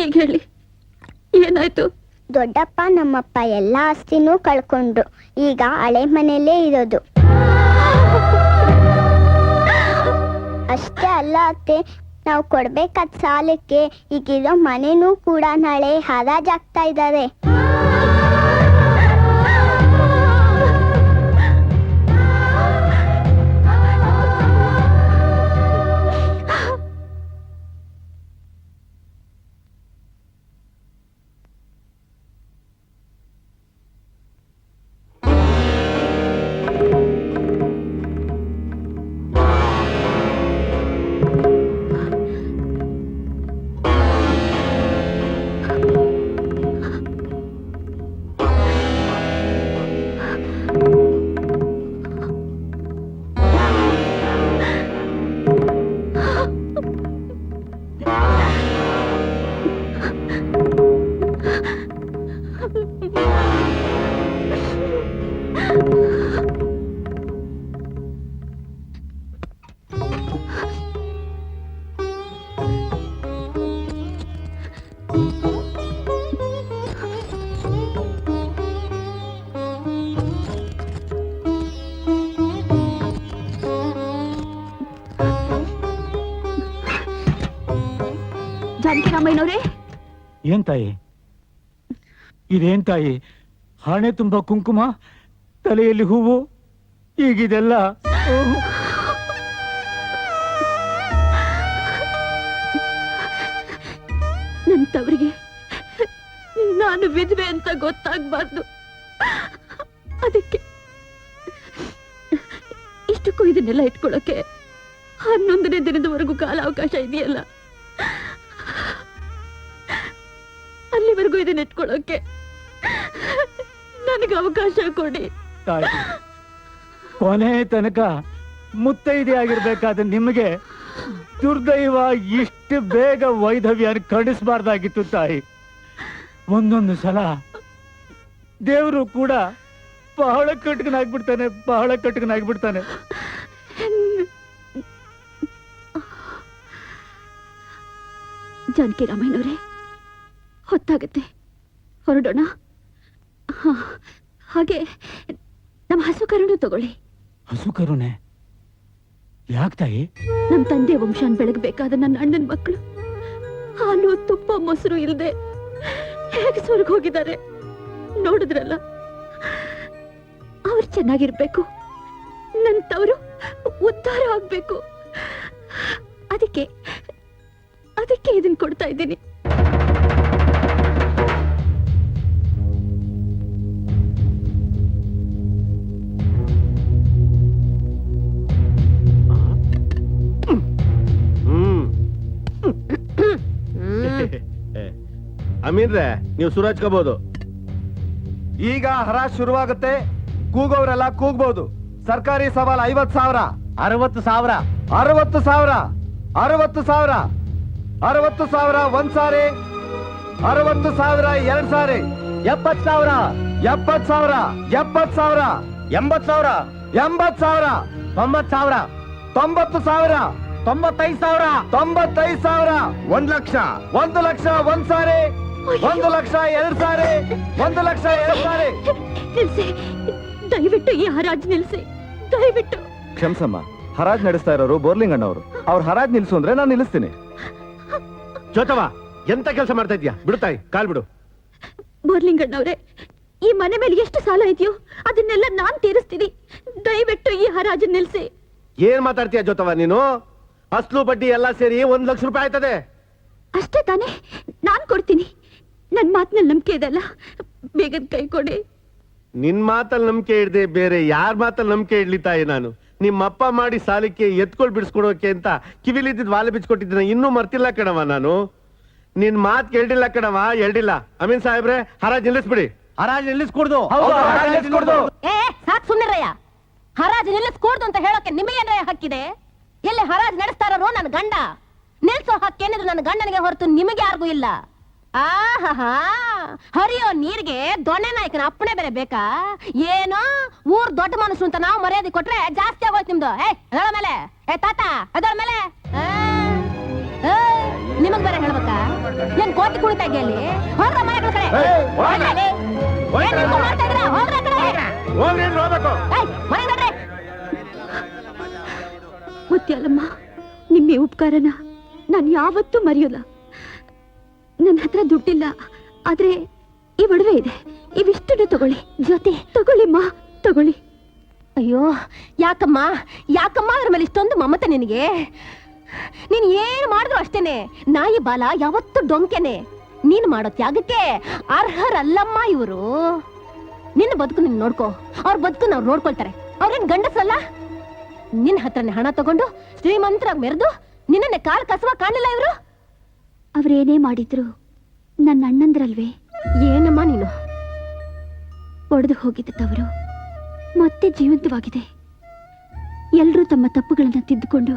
ಈಗ ಹೇಳಿ ಏನಾಯ್ತು? ದೊಡ್ಡಪ್ಪ ನಮ್ಮಪ್ಪ ಎಲ್ಲ ಆಸ್ತಿನೂ ಕಳ್ಕೊಂಡ್ರು. ಈಗ ಹಳೆ ಮನೆಯಲ್ಲೇ ಇರೋದು. ಅಷ್ಟೇ ಅಲ್ಲ ಅತ್ತೆ, ನಾವು ಕೊಡ್ಬೇಕಾದ ಸಾಲಕ್ಕೆ ಈಗಿರೋ ಮನೆನೂ ಕೂಡ ನಾಳೆ ಹರಾಜಾಗ್ತಾ ಇದ್ದಾರೆ. ಜಾನಕಿರಾಮಯ್ಯನವರೇ, ಏನ್ ತಾಯಿ ಇದೇನ್ ತಾಯಿ? ಹಣೆ ತುಂಬಾ ಕುಂಕುಮ, ತಲೆಯಲ್ಲಿ ಹೂವು, ಈಗಿದೆಲ್ಲ ನಂತವರಿಗೆ ನಾನು ವಿಧವೆ ಅಂತ ಗೊತ್ತಾಗಬಾರ್ದು. ಅದಕ್ಕೆ ಇಷ್ಟಕ್ಕೂ ಇದನ್ನೆಲ್ಲ ಇಟ್ಕೊಳ್ಳೋಕೆ 11ನೇ ದಿನದವರೆಗೂ ಕಾಲಾವಕಾಶ ಇದೆಯಲ್ಲ, ಅಲ್ಲಿವರೆಗೂ ಇದನ್ನ ಇಟ್ಕೊಳ್ಳೋಕೆ ನನಗೆ ಅವಕಾಶ ಕೊಡಿ. ತಾಯಿ, ಕೊನೆ ತನಕ ಮುತ್ತೈದೆ ಆಗಿರ್ಬೇಕಾದ ನಿಮಗೆ ದುರ್ದೈವ ಇಷ್ಟು ಬೇಗ ವೈಧವ್ಯ ಕಡಿಸ್ಬಾರ್ದಾಗಿತ್ತು ತಾಯಿ. ಒಂದೊಂದು ಸಲ ದೇವರು ಕೂಡ ಬಹಳ ಕಟಕನಾಗ್ಬಿಡ್ತಾನೆ, ಬಹಳ ಕಟಕನಾಗ್ಬಿಡ್ತಾನೆ. ಜಾನಕಿರಾಮಯ್ಯನವರೇ, ಹೊತ್ತಾಗತ್ತೆ, ಹೊರಡೋಣ. ಹಾಗೆ ನಮ್ಮ ಹಸು ಕರುಣೆ ತಗೊಳ್ಳಿ. ಹಸು ಕರುಣೆ ಯಾಕೆ ತಾಯಿ? ನಮ್ಮ ತಂದೆ ವಂಶಾನ್ ಬೆಳಗಬೇಕಾದ ನನ್ನ ಅಣ್ಣನ ಮಕ್ಕಳು ಹಾಲು ತುಪ್ಪ ಮೊಸರು ಇಲ್ಲದೆ ಹೇಗೆ ಸ್ವರ್ಗ ಹೋಗಿದ್ದಾರೆ ನೋಡಿದ್ರಲ್ಲ. ಅವ್ರು ಚೆನ್ನಾಗಿರ್ಬೇಕು, ನನ್ನ ತವರು ಉದ್ಧಾರ ಆಗ್ಬೇಕು. ಅದಕ್ಕೆ ಇದನ್ನ ಕೊಡ್ತಾ ಇದ್ದೀನಿ. ಅಮೀನ್ರೆ, ನೀವು ಸುರಾಜ್ಕೋಬಹುದು. ಈಗ ಹರಾಜ್ ಶುರುವಾಗುತ್ತೆ. ಕೂಗೋರೆಲ್ಲ ಕೂಗ್ಬಹುದು. ಸರ್ಕಾರಿ ಸವಾಲ್ 50,000, 60,000, 60,000, 60,000, 60,000 ಒಂದ್ ಸಾರಿ, 60,000 ಎರಡ್ ಸಾರಿ, 70,000, 70,000, 70,000, 80,000, 80,000, 90,000, 90,000, 95,000, 95,000, 1 ಲಕ್ಷ, 1 ಲಕ್ಷ ಒಂದ್ ಸಾರಿ, 1 ಲಕ್ಷ ಎರಡ್ ಸಾರಿ, 1 ಲಕ್ಷ ಎರಡ್ ಸಾರಿ. ನಿಲ್ಸಿ, ದಯವಿಟ್ಟು ಈ ಹರಾಜ್ ನಿಲ್ಸಿ, ದಯವಿಟ್ಟು. ಕ್ಷಮ್ಸಮ್ಮ, ಹರಾಜ್ ನಡೆಸ್ತಾ ಇರೋರು ಬೋರ್ಲಿಂಗಣ್ಣವರು. ಅವ್ರ ಹರಾಜ್ ನಿಲ್ಸು ಅಂದ್ರೆ ನಾನು ನಿಲ್ಲಿಸ್ತೀನಿ. ಜೋತವ, ಎಂತ ಕೆಲಸ ಮಾಡ್ತಾ ಇದ್ಯಾ? ಬಿಡುತ್ತಾಯಿ, ಕಾಲ್ ಬಿಡು. ಬೋರ್ಲಿಂಗಣ್ಣವ್ರೆ, ಈ ಮನೆ ಮೇಲೆ ಎಷ್ಟು ಸಾಲ ಇದೆಯೋ ಅದನ್ನೆಲ್ಲ ನಾನ್ ತೀರಿಸ್ತೀನಿ. ದಯವಿಟ್ಟು ಈ ಹರಾಜ್ ನಿಲ್ಸಿ. ಏನ್ ಮಾತಾಡ್ತೀಯ ಜೋತವ ನೀನು? ಅಸ್ಲು ಬಡ್ಡಿ ಎಲ್ಲ ಸೇರಿ 1 ಲಕ್ಷ ರೂಪಾಯಿ ಆಯ್ತದೆ. ಅಷ್ಟೇ ತಾನೇ? ನಾನ್ ಕೊಡ್ತೀನಿ. ನನ್ ಮಾತಿನಲ್ಲಿ ನಂಬಿಕೆ ಇದೆಲ್ಲ, ಬೇಗದ ಕೈ ಕೊಡಿ. ನಿನ್ ಮಾತಲ್ಲಿ ನಂಬಿಕೆ ಇಡ್ದೆ ಬೇರೆ ಯಾರ ಮಾತಲ್ಲಿ ನಂಬಿಕೆ ಇಡ್ಲಿ ತಾಯಿ? ನಾನು ನಿಮ್ಮಪ್ಪ ಮಾಡಿ ಸಾಲಕ್ಕೆ ಎತ್ಕೊಳ್ ಬಿಡಿಸ್ಕೊಡೋಕೆ ಅಂತ ಕಿವಿಲಿದ್ದ ವಾಲೆ ಬಿಚ್ಕೊಟ್ಟಿದ್ದೀನ, ಇನ್ನೂ ಮರ್ತಿಲ್ಲ ಕಣವ ನಾನು. ನಿನ್ ಮಾತ್ ಕೇಳಿಲ್ಲ ಕಣವ, ಹೇಳಿಲ್ಲ. ಅಮೀನ್ ಸಾಹೇಬ್ರೆ, ಹರಾಜ್ ನಿಲ್ಲಿಸ್ಬಿಡಿ. ಹರಾಜ್ ನಿಲ್ಲಿಸ್ಕೊಡ್ದು. ಸಾಕ್ ಸುಮ್ಮನಿರಯ್ಯ. ಹರಾಜ್ ನಿಲ್ಲಿಸ್ಕೊಡ್ದು ಅಂತ ಹೇಳೋಕೆ ನಿಮಗೇನ್ರಯ್ಯ ಹಕ್ಕಿದೆ? ಎಲ್ಲಿ ಹರಾಜ್ ನಡೆಸ್ತಾರೋ ನನ್ನ ಗಂಡ. ನಿಲ್ಸೋ ಹಕ್ಕೇನಿದ್ರು ನನ್ನ ಗಂಡನಿಗೆ ಹೊರತು ನಿಮಗೆ ಯಾರಿಗೂ ಇಲ್ಲ. ಆಹಾ, ಹರಿಯೋ ನೀರಿಗೆ ದೊಣ್ಣೆ ನಾಯಕನ ಅಪ್ಪಣೆ ಬೇರೆ ಬೇಕಾ? ಏನೋ ಊರ್ ದೊಡ್ಡ ಮನುಷ್ಯರು ಅಂತ ನಾವು ಮರ್ಯಾದೆ ಕೊಟ್ರೆ ಜಾಸ್ತಿ ಆಗೋಯ್ತು ನಿಮ್ದು. ಅದರ ಮೇಲೆ ತಾತ, ಅದರ ಮೇಲೆ ನಿಮಗ್ ಬೇರೆ ಹೇಳ್ಬೇಕಾ? ಏನ್ ಕೋಟಿ ಕುಳಿತಾ ಇದೆಯಾ ಅಲ್ಲಿ? ಹೋಗ್ರ ಮನೆಗಳ ಕಡೆ. ಹೋಗ್ರಿ ಅಲ್ಲಿ. ಏನ್ ನಿಂತ್ಕೊಂಡ್ ಮಾಡ್ತಾ ಇದ್ದೀರಾ? ಹೋಗ್ರಿ ಆ ಕಡೆ. ಏಯ್, ಮನೆಗ್ ನಡ್ರಿ. ಮುತ್ಯಾಲಮ್ಮ, ನಿಮ್ಮ ಈ ಉಪಕಾರನ ನಾನು ಯಾವತ್ತೂ ಮರೆಯೋಲ್ಲ. ನನ್ನ ಹತ್ರ ದುಡ್ಡಿಲ್ಲ, ಆದ್ರೆ ಈ ಒಡವೆ ಇದೆ. ಇವಿಷ್ಟನ್ನು ತಗೊಳ್ಳಿ. ಜೊತೆ ತಗೊಳ್ಳಿಮ್ಮ, ತಗೊಳ್ಳಿ. ಅಯ್ಯೋ, ಯಾಕಮ್ಮ ಯಾಕಮ್ಮ ಅದ್ರ ಮೇಲೆ ಇಷ್ಟೊಂದು ಮಮತೆ ನಿನಗೆ? ನೀನ್ ಏನ್ ಮಾಡಿದ್ರು ಅಷ್ಟೇನೆ. ನಾಯಿ ಬಾಲ ಯಾವತ್ತೂ ಡೊಂಕೆನೆ. ನೀನ್ ಮಾಡೋ ತ್ಯಾಗಕ್ಕೆ ಅರ್ಹರಲ್ಲಮ್ಮ ಇವರು. ನಿನ್ನ ಬದುಕು ನೀನ್ ನೋಡ್ಕೋ, ಅವ್ರ ಬದುಕು ಅವ್ರು ನೋಡ್ಕೊಳ್ತಾರೆ. ಅವ್ರೇನ್ ಗಂಡಸಲ್ಲ? ನಿನ್ನ ಹತ್ರನೇ ಹಣ ತಗೊಂಡು ಶ್ರೀಮಂತರಾಗಿ ಮೆರೆದು ನಿನ್ನನ್ನೇ ಕಾಲ್ ಕಸವ ಕಾಣಲಿಲ್ಲ ಇವರು? ಅವ್ರೇನೇ ಮಾಡಿದ್ರು ನನ್ನ ಅಣ್ಣಂದ್ರಲ್ವೇ? ಏನಮ್ಮ ನೀನು? ಒಡೆದು ಹೋಗಿದ್ದ ತವರು ಮತ್ತೆ ಜೀವಂತವಾಗಿದೆ. ಎಲ್ರೂ ತಮ್ಮ ತಪ್ಪುಗಳನ್ನ ತಿದ್ದುಕೊಂಡು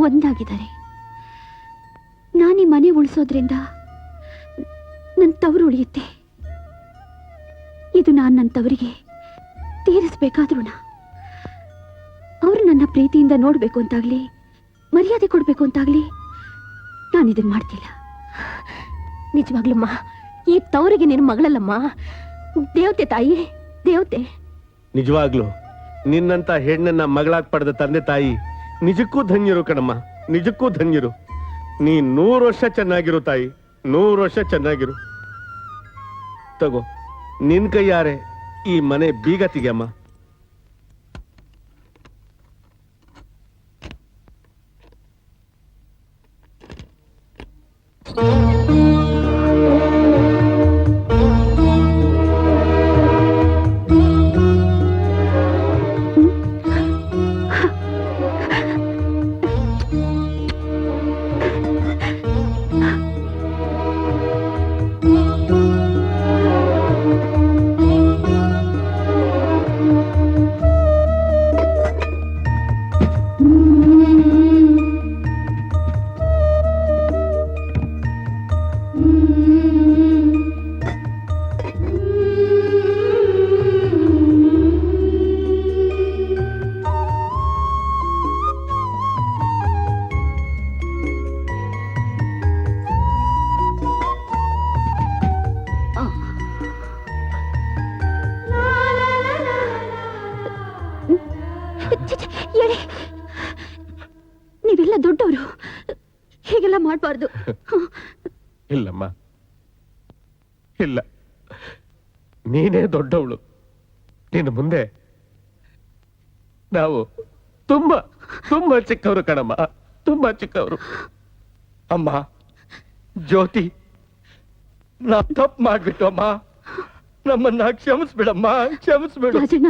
ಒಂದಾಗಿದ್ದಾರೆ. ನಾನೀ ಮನೆ ಉಳಿಸೋದ್ರಿಂದ ನನ್ನ ತವರು ಉಳಿಯುತ್ತೆ. ಇದು ನಾನು ನನ್ನ ತವರಿಗೆ ತೀರಿಸಬೇಕಾದ್ರೂ ಅವರು ನನ್ನ ಪ್ರೀತಿಯಿಂದ ನೋಡ್ಬೇಕು ಅಂತಾಗ್ಲಿ, ಮರ್ಯಾದೆ ಕೊಡ್ಬೇಕು ಅಂತಾಗ್ಲಿ ನಾನು ಇದನ್ನ ಮಾಡ್ತಿಲ್ಲ. ನಿಜವಾಗ್ಲಮ್ಮ, ಈ ತವರಿಗೆ ನಿನ್ನ ಮಗಳಲ್ಲಮ್ಮ, ದೇವತೆ ತಾಯಿ, ದೇವತೆ. ನಿಜವಾಗ್ಲು ನಿನ್ನಂತ ಹೆಣ್ಣನ್ನ ಮಗಳಾಗ್ ಪಡೆದ ತಂದೆ ತಾಯಿ ನಿಜಕ್ಕೂ ಧನ್ಯರು ಕಣಮ್ಮ, ನಿಜಕ್ಕೂ ಧನ್ಯರು. ನೀ 100 ವರ್ಷ ಚೆನ್ನಾಗಿರು ತಾಯಿ, 100 ವರ್ಷ ಚೆನ್ನಾಗಿರು. ತಗೋ, ನಿನ್ ಕೈಯಾರೆ ಈ ಮನೆ ಬೀಗ ತೆಗೆಯಮ್ಮ. ನೀವೆಲ್ಲ ದೊಡ್ಡವರು, ಹೀಗೆಲ್ಲ ಮಾಡಬಾರ್ದು. ಇಲ್ಲಮ್ಮ, ಇಲ್ಲ, ನೀನೇ ದೊಡ್ಡವಳು. ನಿನ್ನ ಮುಂದೆ ನಾವು ತುಂಬಾ ತುಂಬಾ ಚಿಕ್ಕವರು ಕಣಮ್ಮ, ತುಂಬಾ ಚಿಕ್ಕವರು. ಅಮ್ಮ, ಜ್ಯೋತಿ, ನಾವ್ ತಪ್ಪು ಮಾಡ್ಬಿಟ್ಟು ಅಮ್ಮ, ನಮ್ಮನ್ನ ಕ್ಷಮಿಸ್ಬಿಡಮ್ಮ, ಕ್ಷಮಿಸ್ಬಿಡು. ರಾಜಣ್ಣ,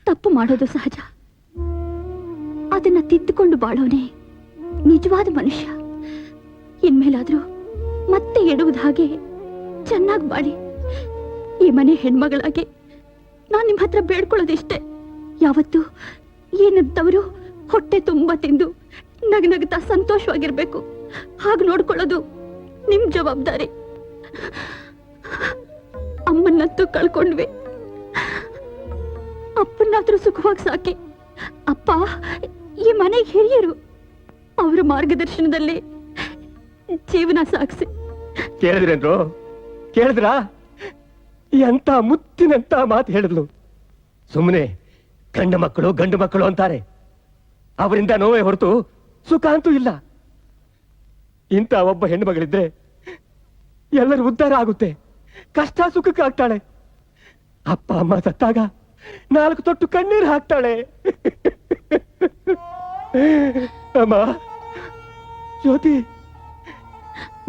ತಪ್ಪು ಮಾಡೋದು ಸಹಜ. ಅದನ್ನ ತಿದ್ದುಕೊಂಡು ಬಾಳೋನೆ ನಿಜವಾದ ಮನುಷ್ಯ. ಇನ್ಮೇಲಾದ್ರೂ ಮತ್ತೆ ಎಡುವುದು ಹಾಗೆ ಚೆನ್ನಾಗಿ ಬಾಳಿ. ಈ ಮನೆ ಹೆಣ್ಮಗಳಾಗಿ ನಾನ್ ನಿಮ್ ಹತ್ರ ಬೇಡ್ಕೊಳ್ಳೋದಿಷ್ಟೇ. ಯಾವತ್ತು ಏನಂತವರು ಹೊಟ್ಟೆ ತುಂಬಾ ತಿಂದು ನಗನಗ್ತಾ ಸಂತೋಷವಾಗಿರ್ಬೇಕು. ಹಾಗೆ ನೋಡ್ಕೊಳ್ಳೋದು ನಿಮ್ ಜವಾಬ್ದಾರಿ. ಅಮ್ಮನ್ನಂತೂ ಕಳ್ಕೊಂಡ್ವಿ, ಅಪ್ಪನ್ನಾದ್ರೂ ಸುಖವಾಗಿ ಸಾಕಿ. ಅಪ್ಪ ಈ ಮನೆಗೆ ಹಿರಿಯರು, ಅವರ ಮಾರ್ಗದರ್ಶನದಲ್ಲಿ ಜೀವನ ಸಾಗಿಸಿ. ಕೇಳಿದ್ರೇನ್ರು? ಕೇಳಿದ್ರಾ? ಎಂತ ಮುತ್ತಿನಂತ ಮಾತು ಹೇಳಿದ್ಲು. ಸುಮ್ಮನೆ ಗಂಡು ಮಕ್ಕಳು ಅಂತಾರೆ, ಅವರಿಂದ ನೋವೇ ಹೊರತು ಸುಖ ಅಂತೂ ಇಲ್ಲ. ಇಂಥ ಒಬ್ಬ ಹೆಣ್ಣು ಮಗಳಿದ್ರೆ ಎಲ್ಲರೂ ಉದ್ಧಾರ ಆಗುತ್ತೆ, ಕಷ್ಟ ಸುಖಕ್ಕೆ ಆಗ್ತಾಳೆ. ಅಪ್ಪ ಅಮ್ಮ ಸತ್ತಾಗ 4 ತೊಟ್ಟು ಕಣ್ಣೀರು ಹಾಕ್ತಾಳೆ. ಅಮ್ಮ ಜ್ಯೋತಿ,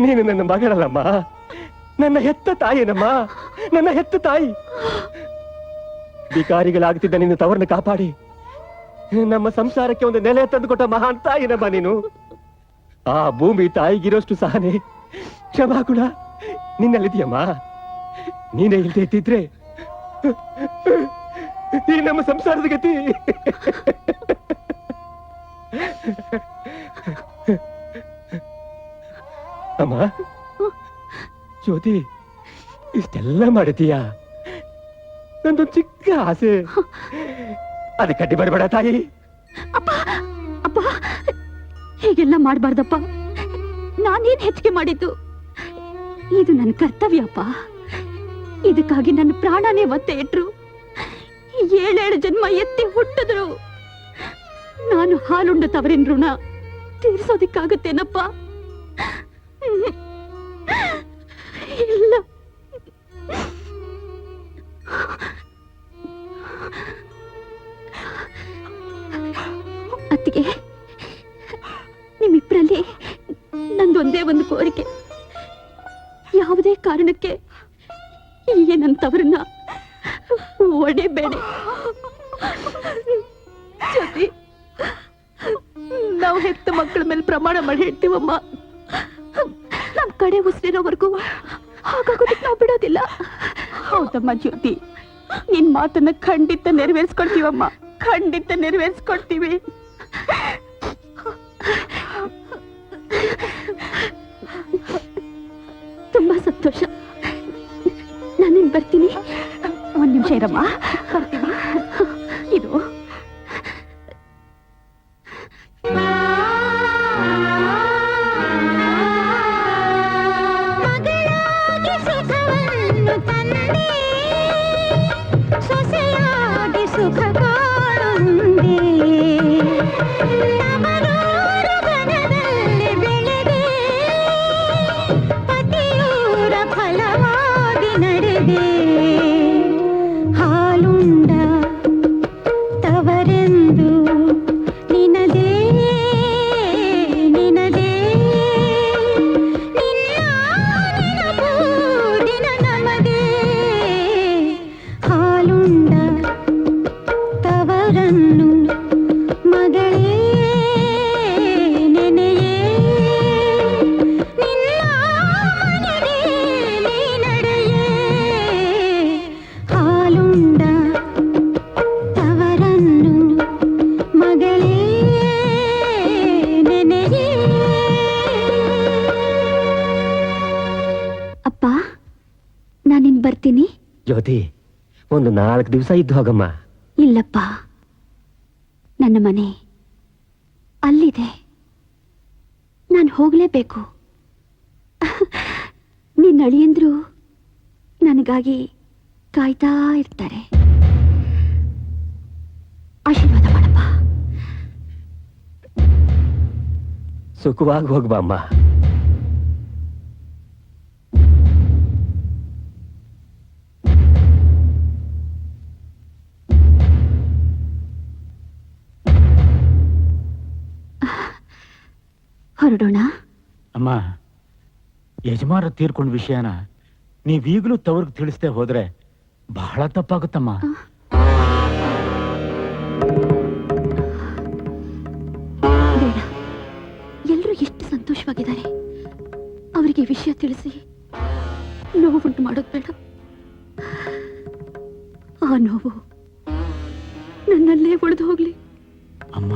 ನೀನು ನನ್ನ ಮಗಳಲ್ಲಮ್ಮ, ನನ್ನ ಹೆತ್ತ ತಾಯಿನಮ್ಮ, ನನ್ನ ಹೆತ್ತ ತಾಯಿ. ಭಿಕಾರಿಗಳಾಗ್ತಿದ್ದ ನಿನ್ನ ತವರನ್ನು ಕಾಪಾಡಿ ನಮ್ಮ ಸಂಸಾರಕ್ಕೆ ಒಂದು ನೆಲೆ ತಂದುಕೊಟ್ಟ ಮಹಾನ್ ತಾಯಿನಮ್ಮ ನೀನು. ಆ ಭೂಮಿ ತಾಯಿಗಿರೋಷ್ಟು ಸಹನೆ, ಕ್ಷಮಾಗುಣ ನಿನ್ನಲ್ಲಿದೆಯಮ್ಮ. ನೀನೇ ಇಲ್ಲದೆ ಇದ್ದಿದ್ರೆ ಈ ನಮ್ಮ ಸಂಸಾರದ ಗತಿ. ಅಮ್ಮ ಜ್ಯೋತಿ, ಇಷ್ಟೆಲ್ಲ ಮಾಡಿದೀಯಾ? ನಂದೊಂದು ಚಿಕ್ಕ ಆಸೆ, ಅದಕ್ಕೆ ಅಡ್ಡಿ ಬರಬೇಡ ತಾಯಿ. ಅಪ್ಪ ಅಪ್ಪ ಹೀಗೆಲ್ಲ ಮಾಡಬಾರ್ದಪ್ಪ. ನಾನೇನ್ ಹೆಚ್ಚಿಗೆ ಮಾಡಿದ್ದು? ಇದು ನನ್ನ ಕರ್ತವ್ಯಪ್ಪ. ಇದಕ್ಕಾಗಿ ನನ್ನ ಪ್ರಾಣನೇ ಒತ್ತೆ ಇಟ್ರು, 7 ಜನ್ಮ ಎತ್ತಿ ಹುಟ್ಟಿದ್ರು. ನಾನು ಹಾಲುಂಡ ತವರಿನ ಋಣ ತೀರ್ಸೋದಿಕ್ಕಾಗತ್ತೇನಪ್ಪ? ಇಲ್ಲ. ಅತ್ತಿಗೆ, ನಿಮ್ಮಿಬ್ಬರಲ್ಲಿ ನಂದೊಂದೇ ಒಂದು ಕೋರಿಕೆ. ಯಾವುದೇ ಕಾರಣಕ್ಕೆ ಏನಂತವ್ರನ್ನ ಒಡೆಬೇಡಿ. ಜೊತೆ ನಾವು ಹೆತ್ತ ಮಕ್ಕಳ ಮೇಲೆ ಪ್ರಮಾಣ ಮಾಡಿ ಹೇಳ್ತೀವಮ್ಮ, ನಮ್ ಕಡೆ ಉಸಿರಿರೋವರೆಗೂ ಹಾಗಾಗೋದಕ್ಕೆ ನಾವು ಬಿಡೋದಿಲ್ಲ. ಹೌದಮ್ಮ ಜ್ಯೋತಿ, ನಿನ್ ಮಾತನ್ನ ಖಂಡಿತ ನೆರವೇರಿಸ್ಕೊಡ್ತೀವಮ್ಮ, ಖಂಡಿತ ನೆರವೇರಿಸ್ಕೊಡ್ತೀವಿ. ತುಂಬಾ ಸಂತೋಷ. ನಾನಿನ್ ಬರ್ತೀನಿ. ಒಂದ್ ನಿಮಿಷ ಇರಮ್ಮ, ಬರ್ತೀನಿ. ಇದು ಸುಖ ಕಾಣುಂದೇ ಬೆಳೆದೆ ಪತಿಯೂರ ಫಲವಾಗಿ ನಡೆದೆ ಹಾಲುಂಡ ತವರೆಂದು ನಿನದೇ ನಿನದೇ ನಿನ್ನ ನೆನಪು ದಿನ ನಮದೇ ಹಾಲುಂಡ ತವರನ್ನು ಮಗಳೇ ನೆನೆಯೇ ನಿನ್ನ ಮನೆಗೆ ನೀ ನಡೆಯೇ ಹಾಲುಂಡ ತವರನ್ನು ಮಗಳೇ ನೆನೆಯೇ. ಅಪ್ಪ, ನಾನಿನ್ ಬರ್ತೀನಿ. ಜ್ಯೋತಿ, ಒಂದು 4 ದಿವಸ ಇದ್ದು ಹೋಗಮ್ಮ. ಇಲ್ಲಪ್ಪ, ನನ್ನ ಮನೆ ಅಲ್ಲಿದೆ, ನಾನು ಹೋಗ್ಲೇಬೇಕು. ನಿನ್ನ ಅಳಿಯಂದ್ರು ನನಗಾಗಿ ಕಾಯ್ತಾ ಇರ್ತಾರೆ. ಆಶೀರ್ವಾದ ಮಾಡಪ್ಪ. ಸುಖವಾಗಿ ಹೋಗ್ಬಾ ಅಮ್ಮ. ಹೊರಡೋಣ. ಅಮ್ಮ, ಯಜಮಾನ ತೀರ್ಕೊಂಡ ವಿಷಯನ ನೀವೀಗಲೂ ತವ್ರಿಗೆ ತಿಳಿಸ್ದೆ ಹೋದ್ರೆ ಬಹಳ ತಪ್ಪಾಗುತ್ತಮ್ಮ. ಬೇಡ, ಎಲ್ಲರೂ ಎಷ್ಟು ಸಂತೋಷವಾಗಿದ್ದಾರೆ. ಅವರಿಗೆ ವಿಷಯ ತಿಳಿಸಿ ನೋವುಂಟು ಮಾಡೋದು ಬೇಡ. ಆ ನೋವು ನನ್ನಲ್ಲೇ ಉಳಿದು ಹೋಗ್ಲಿ. ಅಮ್ಮ,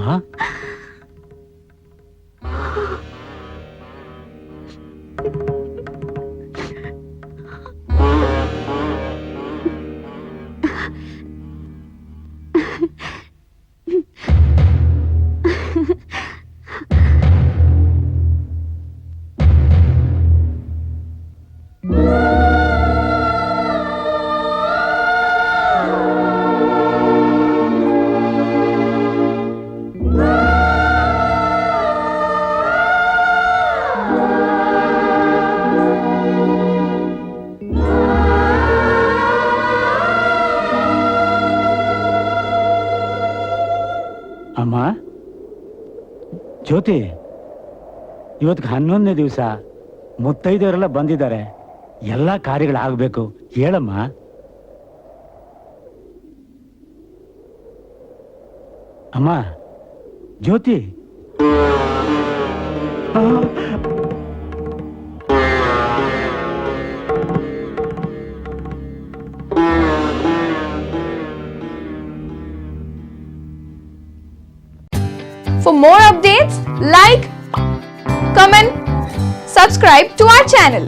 ಅಮ್ಮ, ಜ್ಯೋತಿ, ಇವತ್ತಿಗೆ 11ನೇ ದಿವಸ, ಮುತ್ತೈದವರೆಲ್ಲ ಬಂದಿದ್ದಾರೆ, ಎಲ್ಲಾ ಕಾರ್ಯಗಳಾಗಬೇಕು. ಹೇಳಮ್ಮ. ಅಮ್ಮ, ಜ್ಯೋತಿ. For more updates, like, comment, subscribe to our channel.